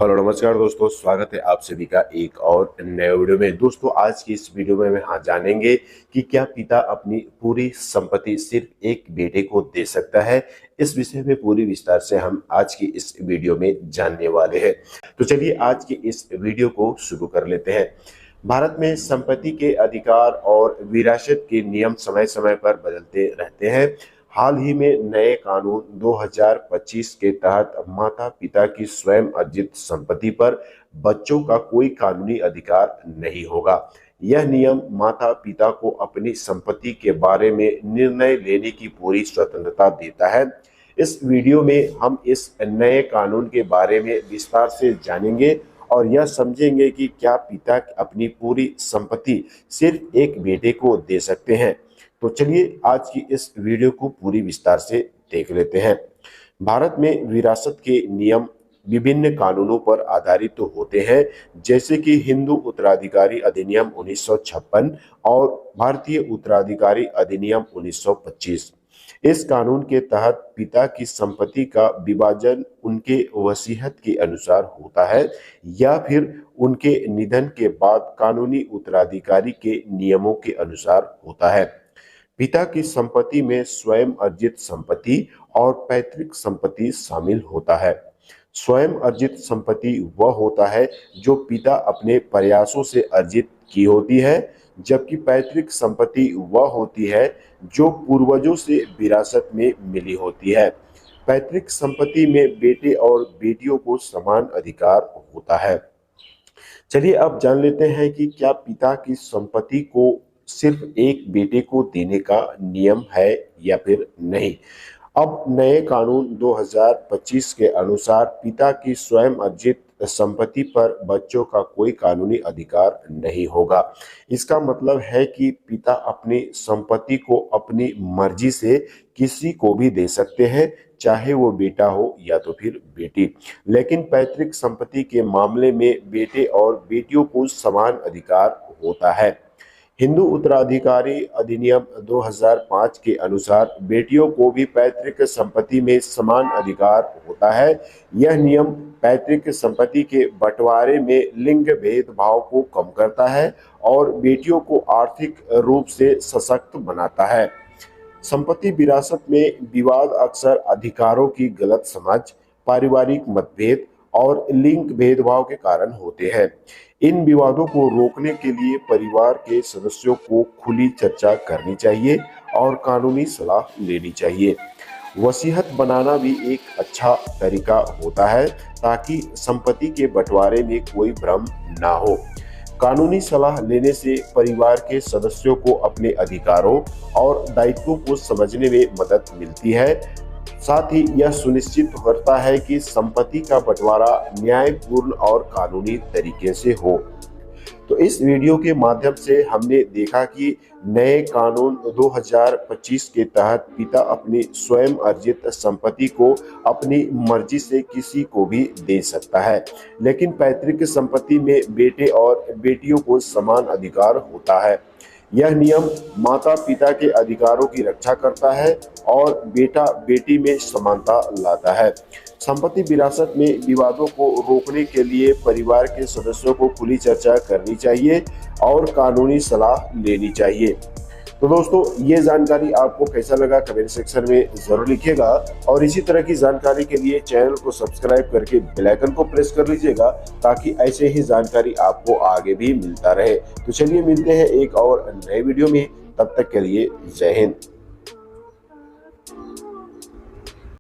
Hello नमस्कार दोस्तों, स्वागत है आप सभी का एक और नए वीडियो में। दोस्तों आज की इस वीडियो में हम जानेंगे कि क्या पिता अपनी पूरी संपत्ति सिर्फ एक बेटे को दे सकता है। इस विषय में पूरी विस्तार से हम आज की इस वीडियो में जानने वाले हैं। तो चलिए आज की इस वीडियो को शुरू कर लेते हैं। भारत में संपत्ति के अधिकार और विरासत के नियम समय समय पर बदलते रहते हैं। हाल ही में नए कानून 2025 के तहत माता पिता की स्वयं अर्जित संपत्ति पर बच्चों का कोई कानूनी अधिकार नहीं होगा। यह नियम माता पिता को अपनी संपत्ति के बारे में निर्णय लेने की पूरी स्वतंत्रता देता है। इस वीडियो में हम इस नए कानून के बारे में विस्तार से जानेंगे और यह समझेंगे कि क्या पिता अपनी पूरी संपत्ति सिर्फ एक बेटे को दे सकते हैं। तो चलिए आज की इस वीडियो को पूरी विस्तार से देख लेते हैं। भारत में विरासत के नियम विभिन्न कानूनों पर आधारित तो होते हैं, जैसे कि हिंदू उत्तराधिकारी अधिनियम 1956 और भारतीय उत्तराधिकारी अधिनियम 1925। इस कानून के तहत पिता की संपत्ति का विभाजन उनके वसीयत के अनुसार होता है या फिर उनके निधन के बाद कानूनी उत्तराधिकारी के नियमों के अनुसार होता है। पिता की संपत्ति में स्वयं अर्जित संपत्ति और पैतृक संपत्ति शामिल होता है। स्वयं अर्जित संपत्ति वह होता है जो पिता अपने प्रयासों से अर्जित की होती है, जबकि पैतृक संपत्ति वह होती है जो पूर्वजों से विरासत में मिली होती है। पैतृक संपत्ति में बेटे और बेटियों को समान अधिकार होता है। चलिए अब जान लेते हैं कि क्या पिता की संपत्ति को सिर्फ एक बेटे को देने का नियम है या फिर नहीं। अब नए कानून 2025 के अनुसार पिता की स्वयं अर्जित संपत्ति पर बच्चों का कोई कानूनी अधिकार नहीं होगा। इसका मतलब है कि पिता अपनी संपत्ति को अपनी मर्जी से किसी को भी दे सकते हैं, चाहे वो बेटा हो या तो फिर बेटी। लेकिन पैतृक संपत्ति के मामले में बेटे और बेटियों को समान अधिकार होता है। हिंदू उत्तराधिकारी अधिनियम 2005 के अनुसार बेटियों को भी पैतृक संपत्ति में समान अधिकार होता है। यह नियम पैतृक संपत्ति के बंटवारे में लिंग भेदभाव को कम करता है और बेटियों को आर्थिक रूप से सशक्त बनाता है। संपत्ति विरासत में विवाद अक्सर अधिकारों की गलत समझ, पारिवारिक मतभेद और लिंग भेदभाव के कारण होते हैं। इन विवादों को रोकने के लिए परिवार के सदस्यों को खुली चर्चा करनी चाहिए और कानूनी सलाह लेनी चाहिए। वसीयत बनाना भी एक अच्छा तरीका होता है ताकि संपत्ति के बंटवारे में कोई भ्रम ना हो। कानूनी सलाह लेने से परिवार के सदस्यों को अपने अधिकारों और दायित्वों को समझने में मदद मिलती है। साथ ही यह सुनिश्चित करता है कि संपत्ति का बंटवारा न्यायपूर्ण और कानूनी तरीके से हो। तो इस वीडियो के माध्यम से हमने देखा कि नए कानून 2025 के तहत पिता अपनी स्वयं अर्जित संपत्ति को अपनी मर्जी से किसी को भी दे सकता है, लेकिन पैतृक संपत्ति में बेटे और बेटियों को समान अधिकार होता है। यह नियम माता पिता के अधिकारों की रक्षा करता है और बेटा बेटी में समानता लाता है। संपत्ति विरासत में विवादों को रोकने के लिए परिवार के सदस्यों को खुली चर्चा करनी चाहिए और कानूनी सलाह लेनी चाहिए। तो दोस्तों ये जानकारी आपको कैसा लगा कमेंट सेक्शन में जरूर लिखिएगा और इसी तरह की जानकारी के लिए चैनल को सब्सक्राइब करके बेल आइकन को प्रेस कर लीजिएगा ताकि ऐसे ही जानकारी आपको आगे भी मिलता रहे। तो चलिए मिलते हैं एक और नए वीडियो में, तब तक के लिए जय हिंद।